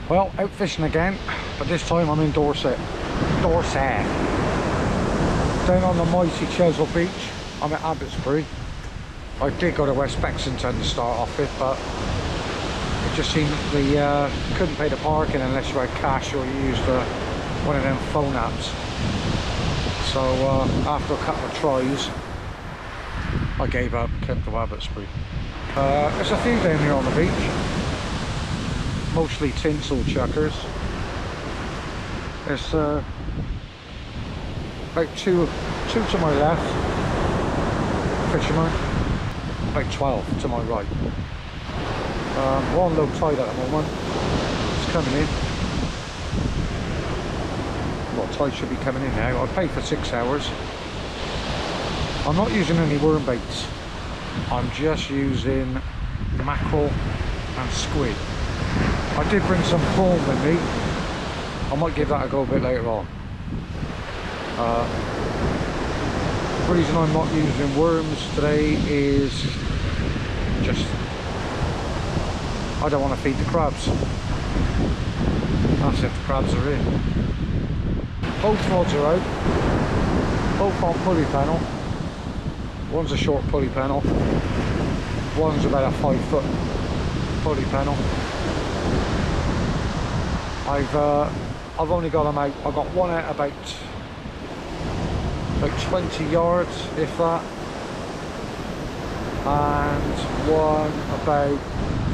Well, out fishing again, but this time I'm in Dorset. Down on the mighty Chesil Beach. I'm at Abbotsbury. I did go to West Bexington to start off with, but it just seemed that you couldn't pay the parking unless you had cash or you used one of them phone apps. So after a couple of tries, I gave up, kept to Abbotsbury. There's a few down here on the beach, mostly tinsel chuckers. There's about two to my left, fishermen, about 12 to my right. We're on low tide at the moment, it's coming in. Well, tide should be coming in now. I paid for 6 hours. I'm not using any worm baits. I'm just using mackerel and squid. I did bring some prawn with me. I might give that a go a bit later on. The reason I'm not using worms today is just I don't want to feed the crabs. That's if the crabs are in. Both rods are out. Both on pulley panel. One's a short pulley panel. One's about a 5-foot pulley panel. I've only got them out. I got one out about 20 yards, if that, and one about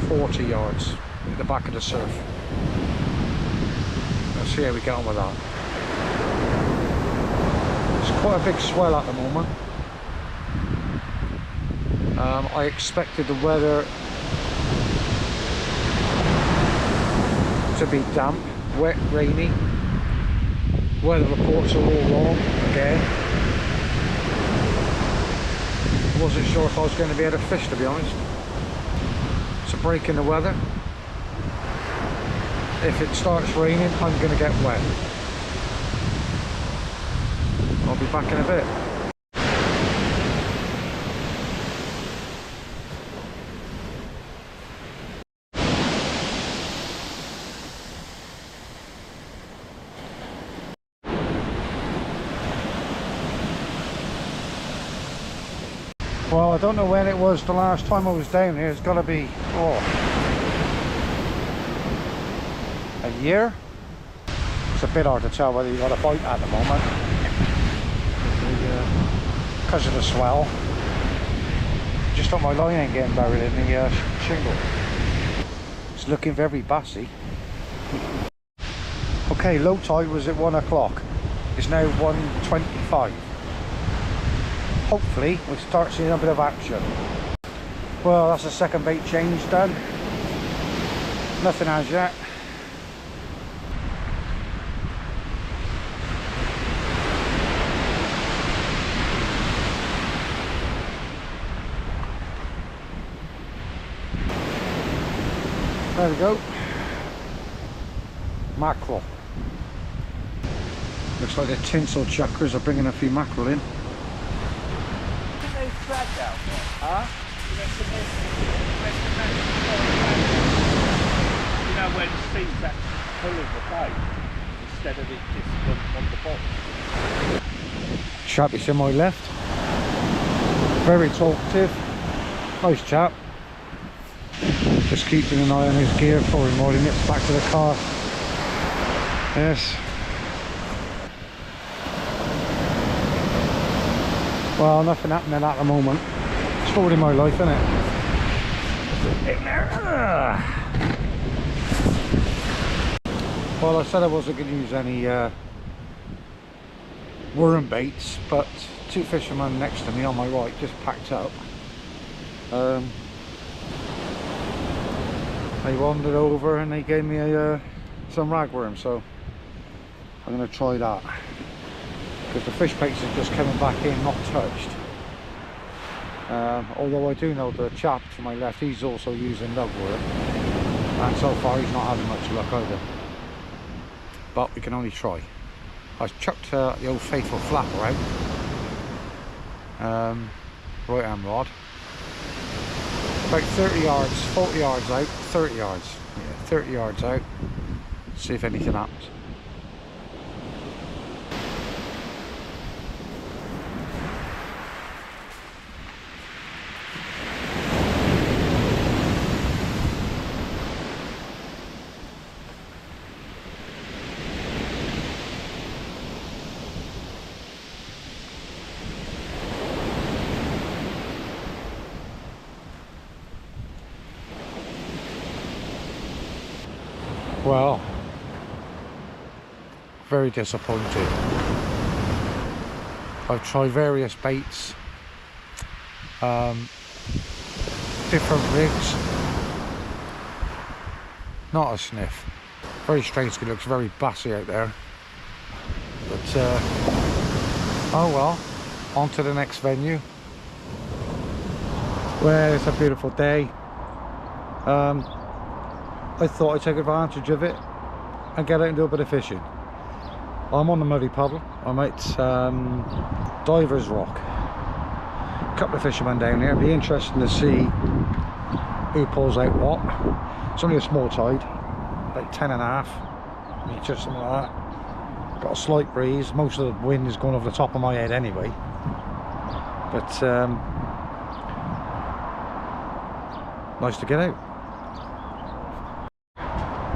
40 yards at the back of the surf. Let's see how we get on with that. It's quite a big swell at the moment. I expected the weather to be damp, wet, rainy. Weather reports are all wrong again. I wasn't sure if I was going to be able to fish, to be honest. It's a break in the weather. If it starts raining, I'm going to get wet. I'll be back in a bit. Well, I don't know when it was the last time I was down here. It's got to be, a year? It's a bit hard to tell whether you got a bite at the moment. Because of the swell. Just thought my line ain't getting buried in the shingle. It's looking very bassy. Okay, low tide was at 1 o'clock. It's now 1:25. Hopefully we'll start seeing a bit of action. Well, that's the second bait change done. Nothing as yet. There we go. Mackerel. Looks like the tinsel chuckers are bringing a few mackerel in. Huh? You know when seeds actually pulling the bait instead of it just on the bottom. Chap is in my left. Very talkative. Nice chap. Just keeping an eye on his gear before he rolling it back to the car. Yes. Well, nothing happening at the moment. Story of my life, isn't it? Well, I said I wasn't going to use any worm baits, but two fishermen next to me on my right just packed up. They wandered over and they gave me some ragworm, so I'm going to try that. Because the fish baits are just coming back in, not touched. Although I do know the chap to my left, he's also using lugworm, and so far he's not having much luck either. But we can only try. I chucked the old faithful flapper out, right hand rod, about 30 yards, 40 yards out, 30 yards, yeah, 30 yards out, see if anything happens. Well, very disappointed. I've tried various baits, different rigs, not a sniff. Very strange, it looks very bassy out there. But, oh well, on to the next venue. Well, it's a beautiful day. I thought I'd take advantage of it and get out and do a bit of fishing. I'm on the Muddy Puddle. I'm at Divers Rock. A couple of fishermen down there. It'll be interesting to see who pulls out what. It's only a small tide, like 10.5 meters, something like that. Got a slight breeze. Most of the wind is going over the top of my head anyway. But nice to get out.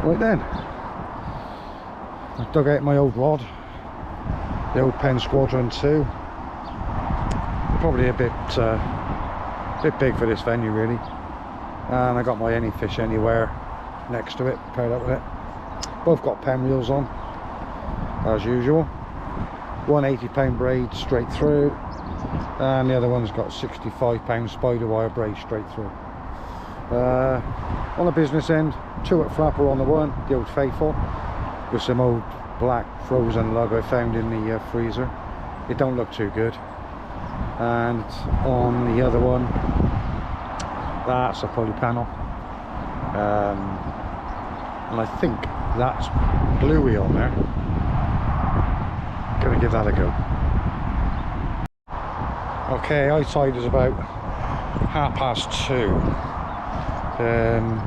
Right then, I dug out my old rod, the old Penn Squadron 2. Probably a bit big for this venue really. And I got my Any Fish Anywhere next to it, paired up with it. Both got Penn reels on, as usual. One 80-pound braid straight through, and the other one's got 65-pound spider wire braid straight through. On the business end, 2 flapper on the one, the old faithful, with some old black frozen lug I found in the freezer. It don't look too good. And on the other one, that's a poly panel, and I think that's bluey on there. Gonna give that a go. Okay, high tide is about 2:30.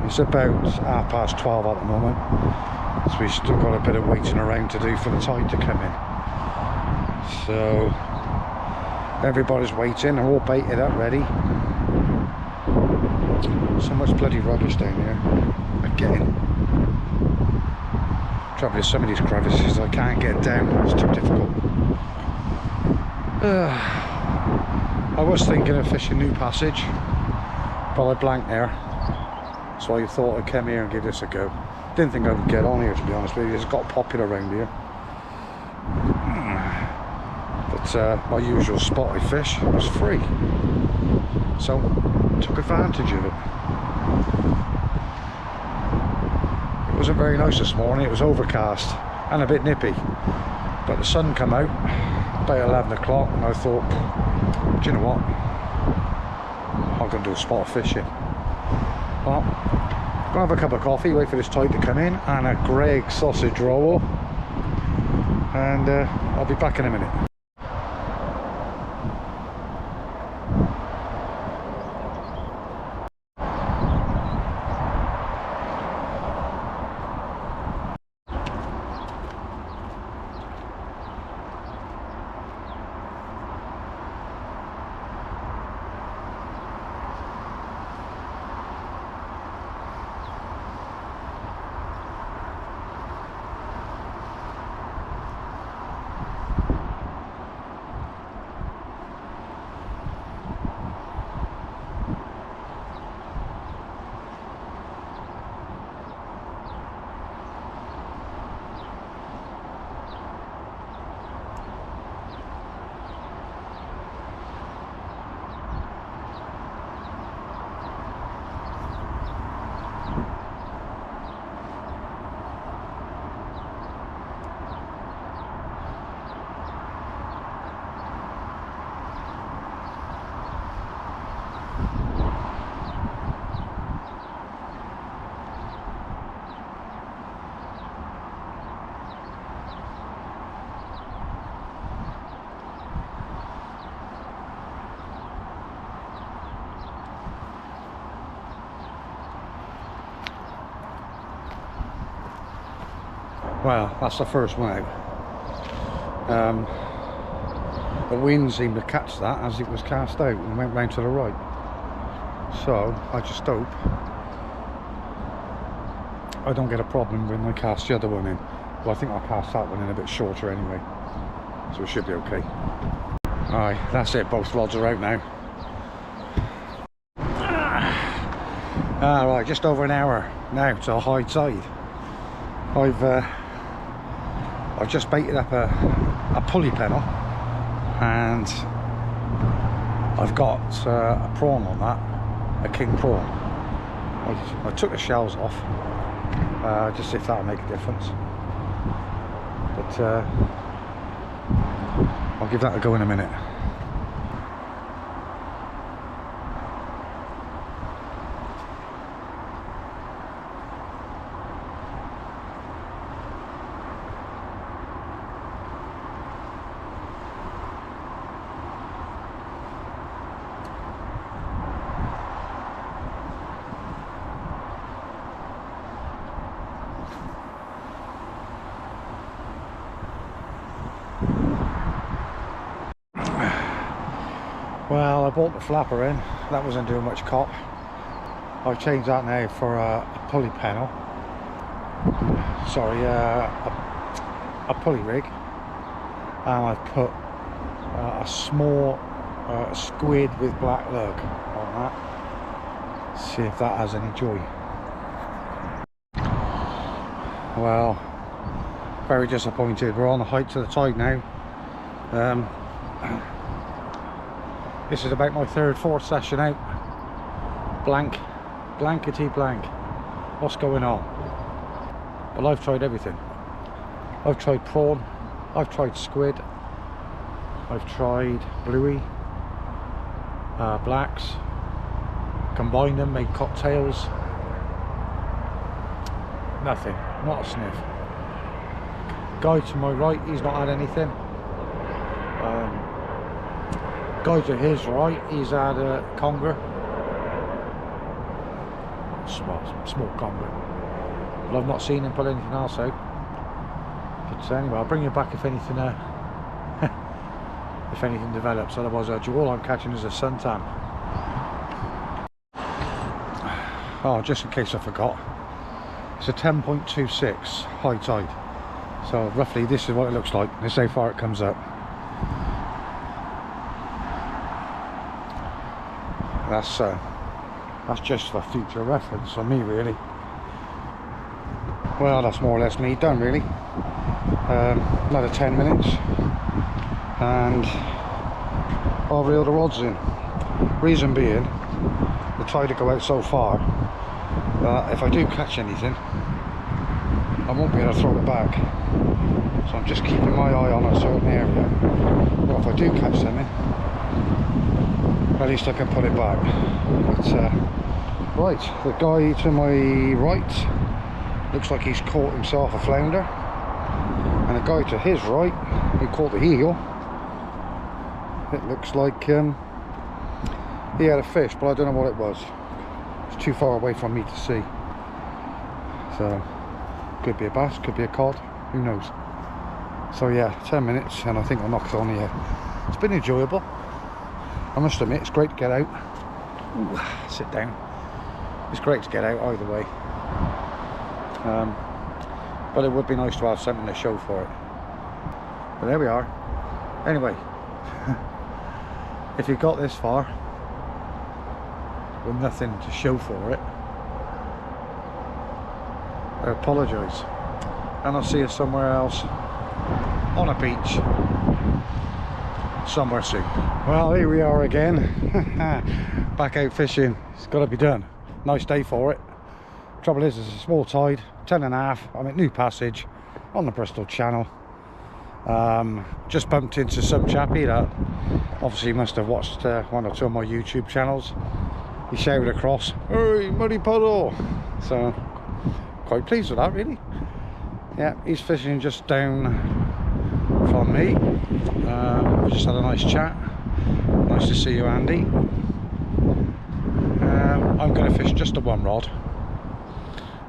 It's about 12:30 at the moment, so we've still got a bit of waiting around to do for the tide to come in. So everybody's waiting, they're all baited up, ready. So much bloody rubbish down here. Again. Trouble is, some of these crevices I can't get down, it's too difficult. I was thinking of fishing New Passage, but I blanked there. So I thought I'd come here and give this a go. Didn't think I would get on here, to be honest with you. It's got popular around here. But my usual spot I fish was free. So took advantage of it. It wasn't very nice this morning. It was overcast and a bit nippy. But the sun came out about 11 o'clock and I thought, do you know what? I'm going to do a spot of fishing. Well, gonna have a cup of coffee, wait for this tide to come in, and a Greg sausage roll, and I'll be back in a minute. Well, that's the first one out. The wind seemed to catch that as it was cast out and went round to the right. So I just hope I don't get a problem when I cast the other one in. Well, I think I'll cast that one in a bit shorter anyway, so it should be okay. Alright, that's it, both rods are out now. Alright, just over an hour now to high tide. I've just baited up a pulley pennel, and I've got a prawn on that, a king prawn. I took the shells off, just see if that'll make a difference. But I'll give that a go in a minute. Well, I bought the flapper in, that wasn't doing much cop. I've changed that now for a pulley pennel. Sorry, a pulley rig. And I've put a small squid with black lug on that. See if that has any joy. Well, very disappointed. We're on the height to the tide now. This is about my fourth session out. Blankety blank. What's going on? Well, I've tried everything. I've tried prawn, I've tried squid, I've tried bluey, blacks, combined them, made cocktails. Nothing, not a sniff. Guy to my right, he's not had anything. Guy to his right, he's had a conger, small conger, but I've not seen him pull anything else out. But anyway, I'll bring you back if anything if anything develops. Otherwise, all I'm catching is a suntan. Oh, just in case I forgot, it's a 10.26 high tide, so roughly this is what it looks like. This is how far it comes up. That's just for future reference on me, really. Well, that's more or less me done, really. Another 10 minutes and I'll reel the rods in. Reason being, the tide will go out so far that if I do catch anything, I won't be able to throw it back. So I'm just keeping my eye on a certain area. But if I do catch something, at least I can put it back. But right, the guy to my right looks like he's caught himself a flounder, and the guy to his right, who caught the heel, it looks like he had a fish, but I don't know what it was. It's too far away from me to see. So could be a bass, could be a cod, who knows. So yeah, 10 minutes and I think I'll knock it on here. It's been enjoyable, I must admit. It's great to get out. Ooh, sit down. It's great to get out either way. But it would be nice to have something to show for it. But there we are. Anyway, if you got this far with nothing to show for it, I apologise, and I'll see you somewhere else on a beach somewhere soon. Well, here we are again. Back out fishing. It's got to be done. Nice day for it. Trouble is, it's a small tide, 10.5. I'm at New Passage on the Bristol Channel. Just bumped into some chappie that obviously must have watched one or two of my YouTube channels. He shouted across, "Hey, muddy puddle!" So quite pleased with that, really. Yeah, he's fishing just down from me. We just had a nice chat. Nice to see you, Andy. I'm going to fish just a one rod.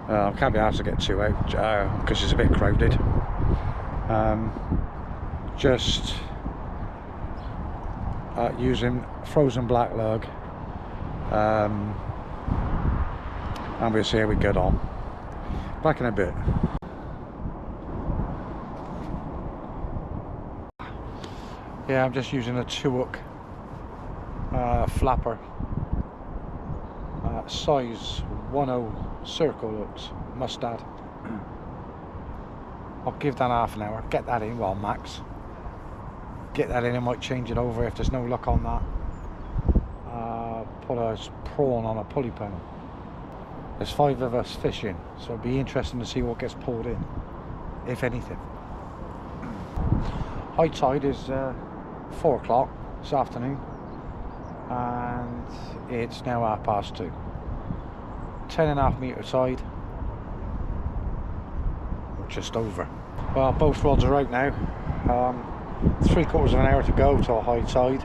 Can't be asked to get two out because it's a bit crowded. Just using frozen black lug, and we'll see how we get on. Back in a bit. Yeah, I'm just using a 2-hook flapper, size 10 circle hooks, mustard. I'll give that half an hour, get that in, well max. Get that in, I might change it over if there's no luck on that. Put a prawn on a pulley pin. There's 5 of us fishing, so it'll be interesting to see what gets pulled in, if anything. High tide is 4 o'clock this afternoon, and it's now 2:30. 10.5 metre tide, or just over. Well, both rods are out now. 3/4 of an hour to go to a high tide.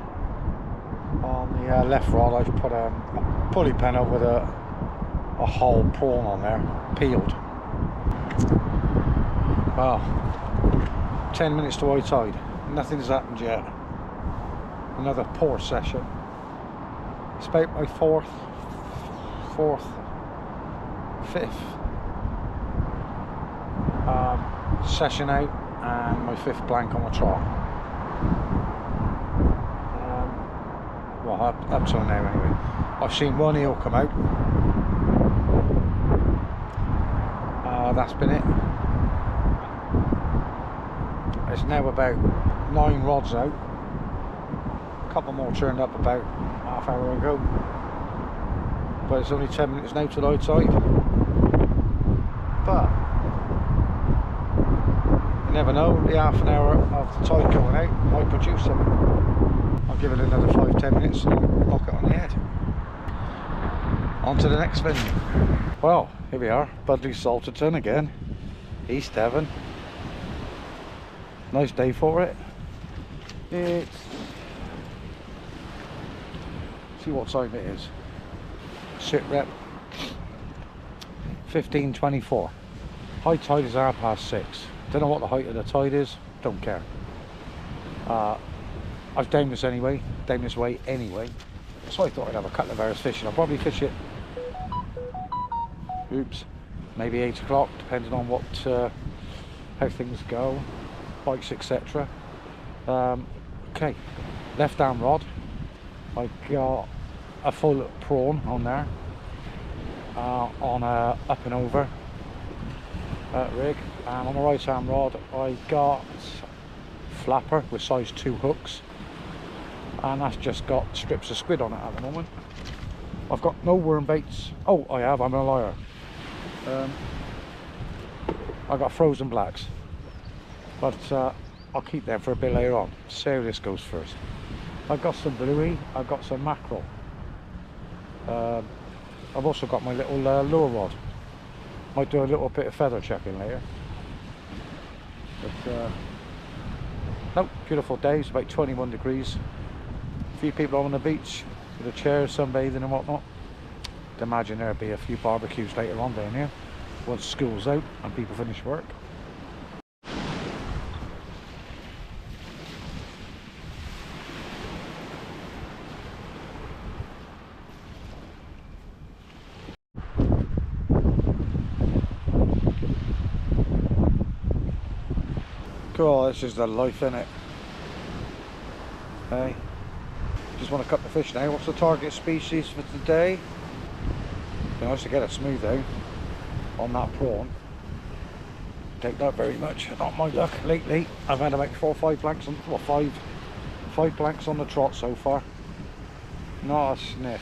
On the left rod I've put a pulley pin up with a whole prawn on there, peeled. Well, 10 minutes to high tide, nothing's happened yet. Another poor session. It's about my fourth, fifth session out, and my 5th blank on the trot. Well, up till now anyway. I've seen one eel come out. That's been it. It's now about 9 rods out. A couple more turned up about half hour ago. But it's only 10 minutes now to the high tide. But you never know, the half an hour of the tide going out might produce something. I'll give it another 5-10 minutes and knock it on the head. On to the next venue. Well, here we are, Budley Salterton again, East Devon. Nice day for it. It's, see what time it is. Sit rep 15:24. High tide is 6:30. Don't know what the height of the tide is, don't care. I've downed this anyway, down this way anyway, so I thought I'd have a couple of hours fishing. I'll probably fish it, oops, maybe 8 o'clock, depending on what how things go, bikes, etc. Okay, left arm rod, I got a full prawn on there, on a up and over rig, and on the right arm rod I got flapper with size 2 hooks, and that's just got strips of squid on it at the moment. I've got no worm baits. Oh, I have, I'm a liar. I got frozen blacks, but I'll keep them for a bit later on. See how this goes first. I've got some bluey, I've got some mackerel. I've also got my little lure rod. Might do a little bit of feather checking later. But no, beautiful day. It's about 21 degrees. A few people on the beach with the chairs, sunbathing and whatnot. I'd imagine there'll be a few barbecues later on down here once school's out and people finish work. Cool, this is the life, innit? Hey, just want to cut the fish now. What's the target species for today? Be nice to get a smooth out on that prawn. Take that very much. Not my luck lately. I've had about 4 or 5 blanks on, well, five blanks on the trot so far. Not a sniff.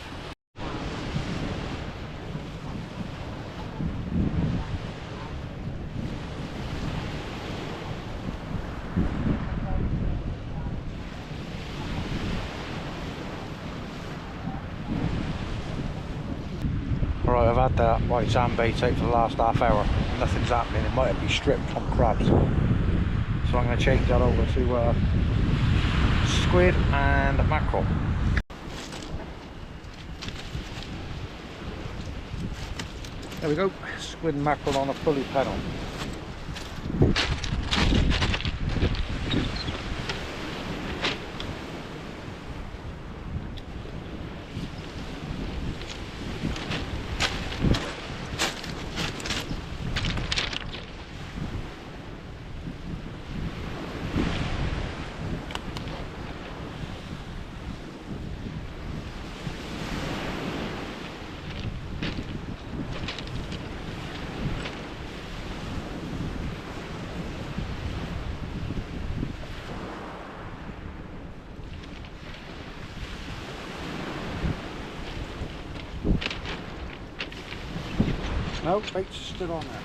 Right, I've had that white sand bait out for the last half hour. Nothing's happening. It might be stripped on crabs. So I'm going to change that over to squid and mackerel. There we go, squid mackerel on a pulley pedal. No, bait's still on there.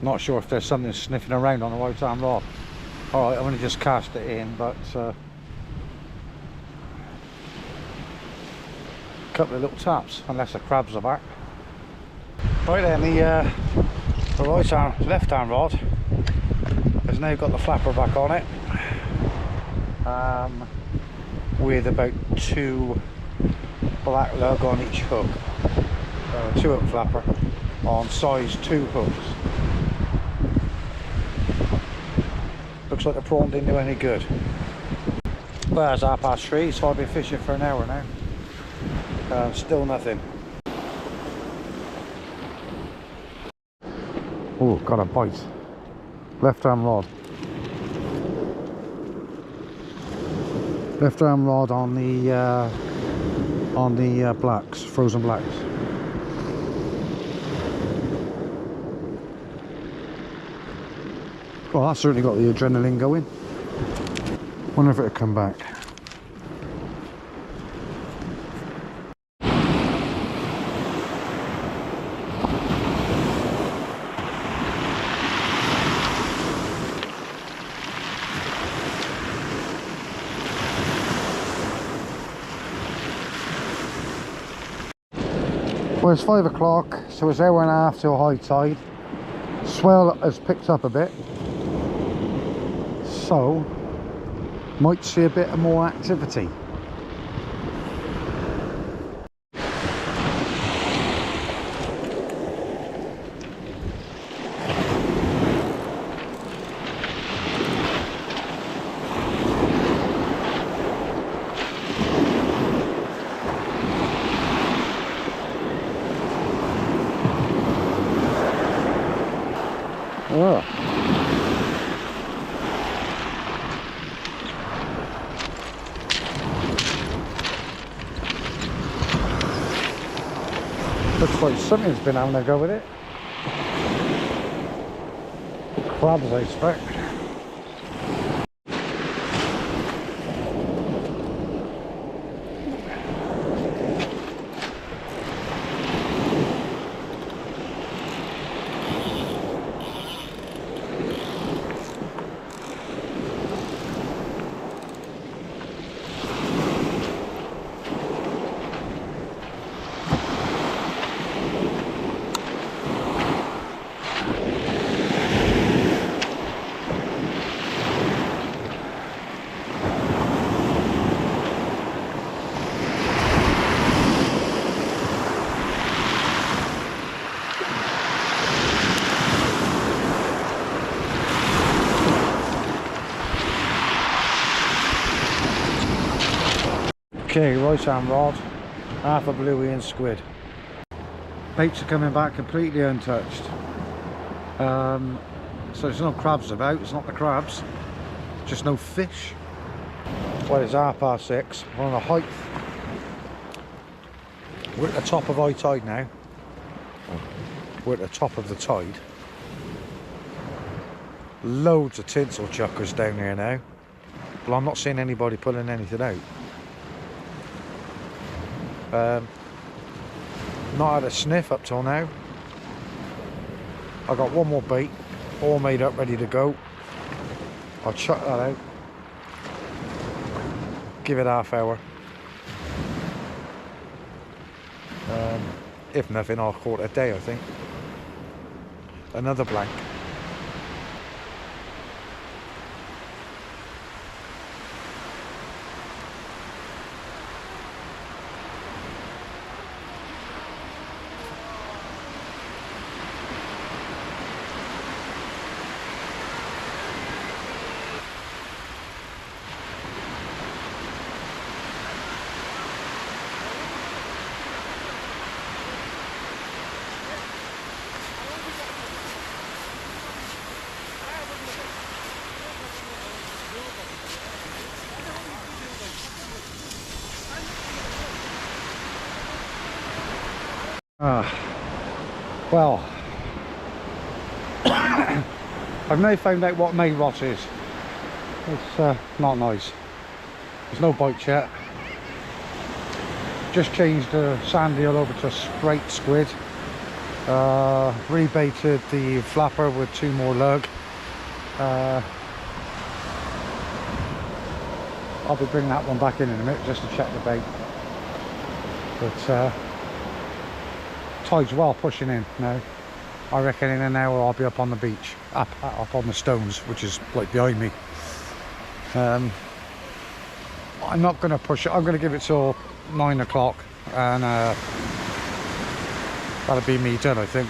Not sure if there's something sniffing around on the right hand rod. Alright, I'm going to just cast it in, but a couple of little taps, unless the crabs are back. Right then, the left hand rod has now got the flapper back on it, with about 2 black lug on each hook, 2 hook flapper on size 2 hooks. Looks like the prawn didn't do any good. Well, it's 3:30, so I've been fishing for an hour now. Still nothing. Oh, got a bite. Left hand rod. Left hand rod on the blacks, frozen blacks. Well, that's certainly got the adrenaline going. Wonder if it'll come back. Well, it's 5 o'clock, so it's hour and a half till high tide. Swell has picked up a bit, so might see a bit more activity. Oh. Looks like something's been having a go with it. Crabs, I expect. Okay, right hand rod, half a bluey and squid. Baits are coming back completely untouched. So there's no crabs about, it's not the crabs, just no fish. Well, it's 6:30, we're on a height. We're at the top of high tide now. We're at the top of the tide. Loads of tinsel chuckers down here now, but I'm not seeing anybody pulling anything out. Not had a sniff up till now. I got one more bait, all made up, ready to go. I'll chuck that out. Give it half hour. If nothing, I'll call it a day, I think. Another blank. Well, I've now found out what May rot is. It's not nice. There's no bite yet. Just changed the sand eel over to straight squid. Rebaited the flapper with 2 more lug. I'll be bringing that one back in a minute just to check the bait. But tide's well pushing in now. I reckon in an hour I'll be up on the beach, up on the stones, which is like behind me. I'm not going to push it. I'm going to give it till 9 o'clock, and that'll be me done, I think.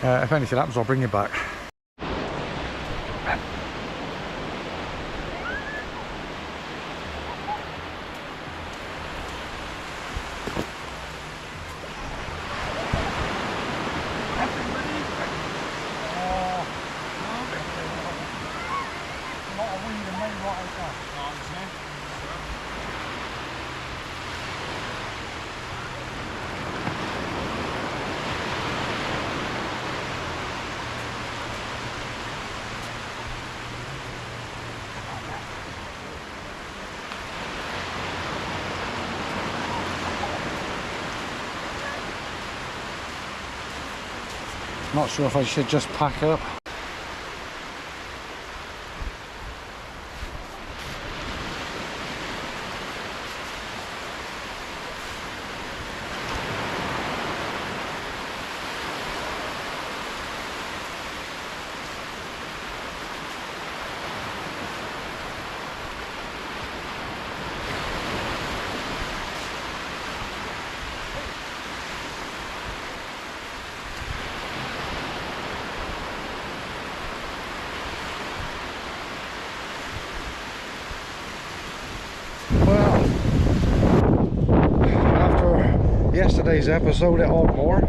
If anything happens, I'll bring you back. Not sure if I should just pack up. Yesterday's episode at Oddmore,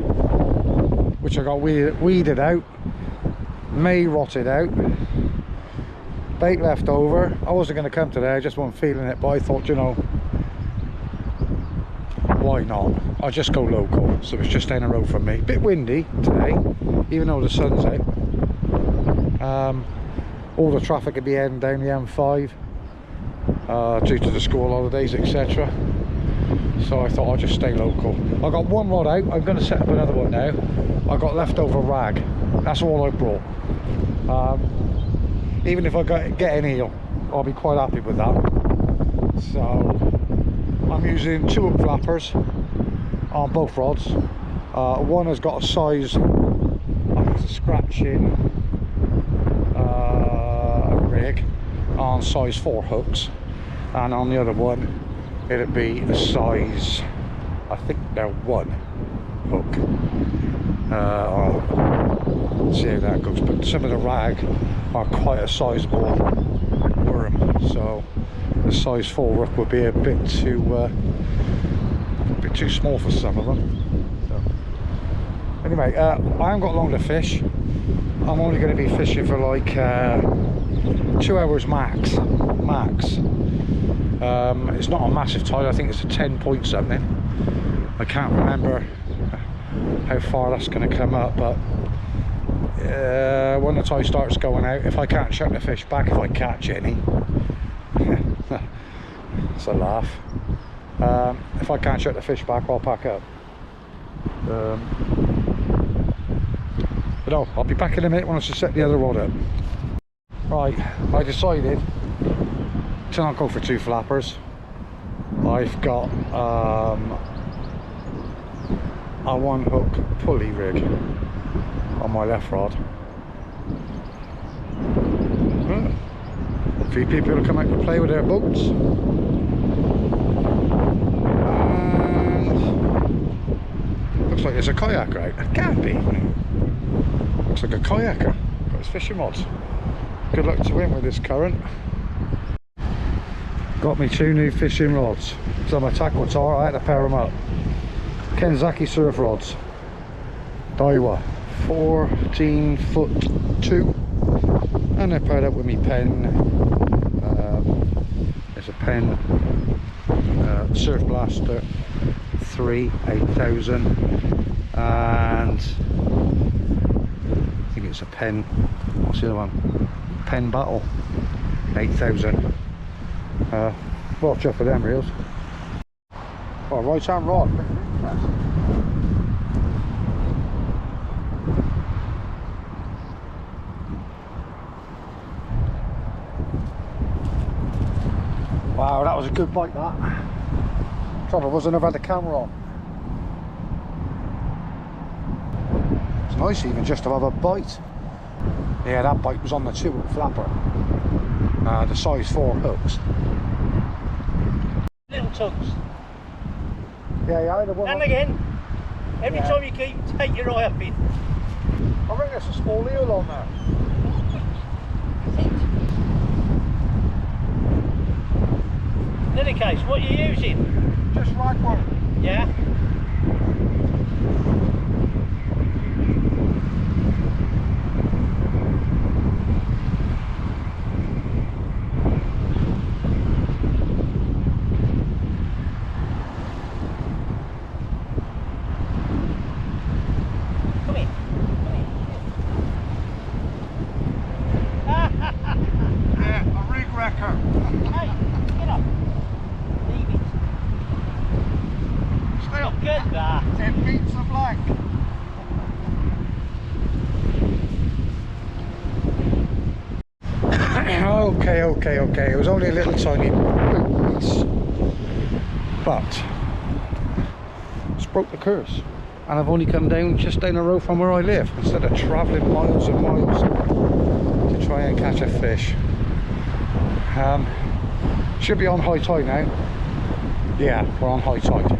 which I got weeded out, May rotted out, bait left over. I wasn't going to come today, I just wasn't feeling it, but I thought, you know, why not? I'll just go local. So it's just down the road from me. Bit windy today, even though the sun's out. All the traffic will be heading down the M5 due to the school holidays, etc. So I thought I'd just stay local. I got one rod out, I'm going to set up another one now. I got leftover rag, that's all I brought. Even if I get an eel, I'll be quite happy with that. So I'm using 2 hook flappers on both rods. One has got a size, I think it's a scratching rig on size 4 hooks, and on the other one it'd be a size, I think they're 1 hook. I'll see how that goes, but some of the rag are quite a sizable worm, so the size 4 hook would be a bit too small for some of them. So, anyway, I haven't got long to fish. I'm only going to be fishing for like 2 hours max. It's not a massive tide. I think it's a 10 point something. I can't remember how far that's going to come up, but when the tide starts going out, if I can't chuck the fish back, if I catch any, it's a laugh. If I can't chuck the fish back, I'll pack up. But no, I'll be back in a minute when I set the other rod up. Right, I decided to not go for 2 flappers. I've got a 1 hook pulley rig on my left rod. A few people will come out to play with their boats. And looks like there's a kayaker out. It can't be. Looks like a kayaker. Got his fishing rods. Good luck to him with this current. Got me 2 new fishing rods. So my tackle tar, I had to pair them up. Kenzaki surf rods. Daiwa. 14'2", and they're paired up with me Pen. There's a Pen Surf Blaster 3 8000, and I think it's a Pen. What's the other one? Pen Battle 8000. Watch out for them reels. Oh, right hand rod. Wow, that was a good bite, that. Trouble was I never had the camera on. It's nice even just to have a bite. Yeah, that bite was on the 2 hook flapper. The size 4 hooks. Little tugs. Yeah, I had a one. And again, every time you take your eye up it. I think there's a small eel on there. In any case, what are you using? Just ragworm. Yeah? Come in. Yeah, a rig wrecker. Hey, get up. Leave it. Still. Look at that. It beats the blank. Okay. It was only a little tiny piece, but it's broke the curse. And I've only come down just down the road from where I live, instead of travelling miles and miles to try and catch a fish. Should be on high tide now. Yeah, we're on high tide.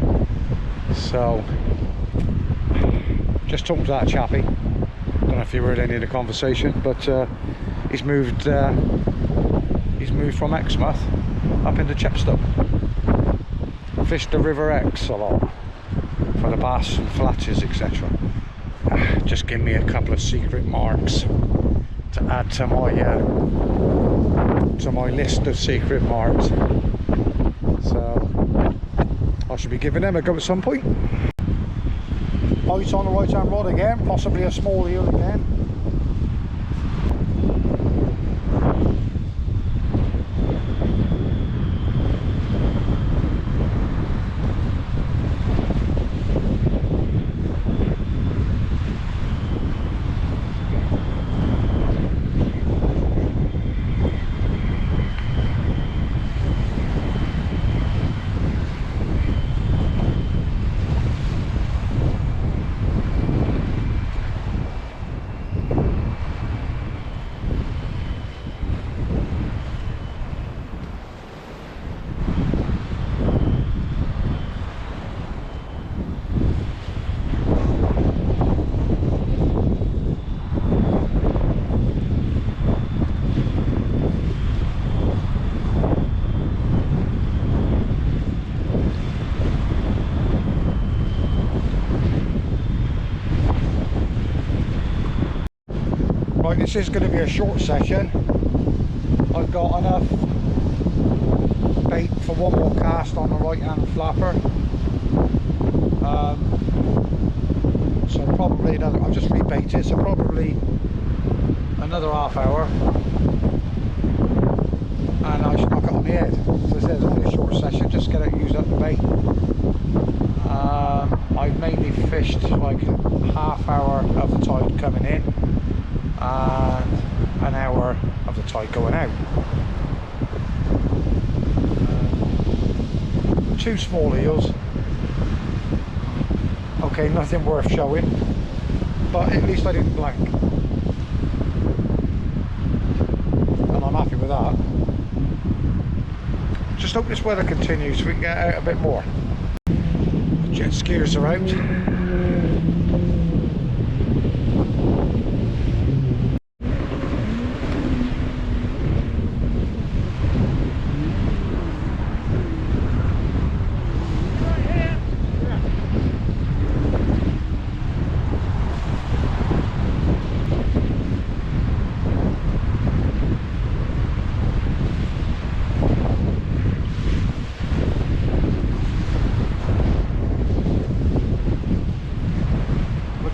So, just talking to that chappie. Don't know if you heard any of the conversation, but he's moved from Exmouth up into Chepstow. Fished the River Ex a lot for the bass and flatches, etc. Just give me a couple of secret marks to add to my list of secret marks. So I should be giving them a go at some point. Bite on the right hand rod again, possibly a small eel again. Right, this is going to be a short session. I've got enough bait for one more cast on the right hand flapper. So probably another, I've just rebaited, so probably another half hour and I should knock it on the head. So this is only a short session, just get it used up the bait. I've mainly fished like half hour of the tide coming in and an hour of the tide going out. Two small eels. Okay, nothing worth showing, but at least I didn't blank. And I'm happy with that. Just hope this weather continues so we can get out a bit more. Jet skiers are out.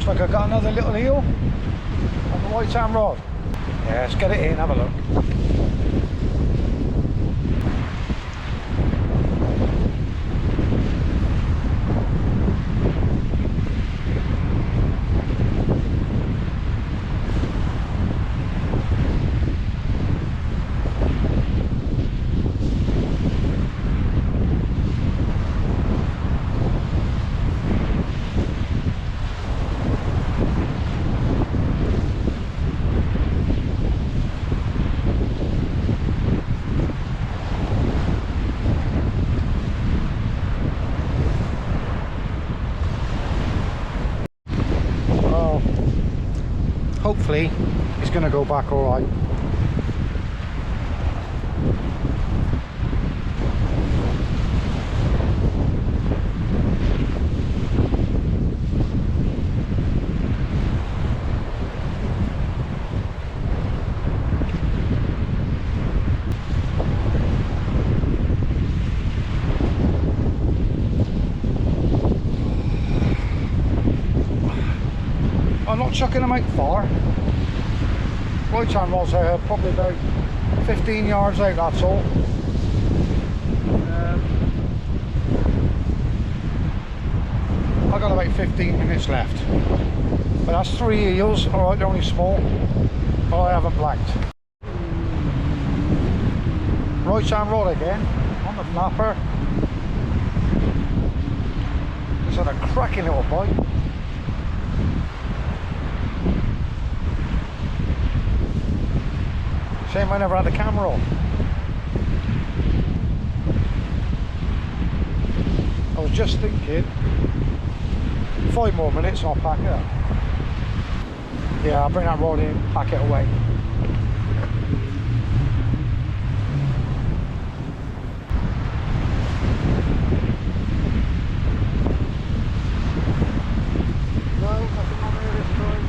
Like I got another little eel on the white sand rod. Yeah, let's get it in, have a look. Hopefully it's going to go back all right. I'm not chucking them out far. Right hand rods are probably about 15 yards out, that's all. I've got about 15 minutes left. But that's 3 eels, alright, they're only small. But I haven't blanked. Right hand rod again, on the flapper. Just had a cracking little bite. Shame I never had the camera on. I was just thinking 5 more minutes and I'll pack it up. Yeah, I'll bring that rod in, pack it away. No, nothing on there this time.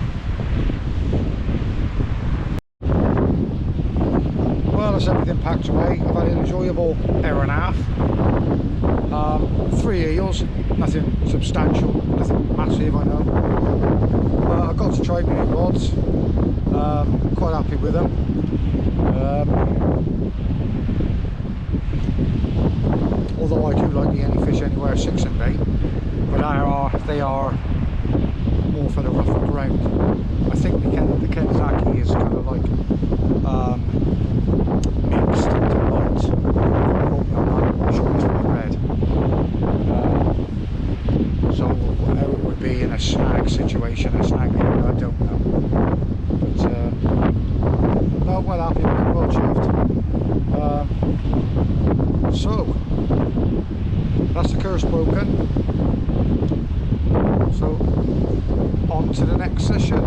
Well, that's everything packed away. I've had an enjoyable hour and a half. 3 eels, nothing substantial, nothing massive, I know. I got to try my new rods. Quite happy with them. Although I do like the any fish anywhere 6 and 8, but they are more for the rougher ground. I think the Kenzaki is kind of like mixed to light. I'm sure it's what I read. So how it would be in a snag situation, a snag area, I don't know. But no, well happy with it, well chuffed. So that's the curse broken. So on to the next session.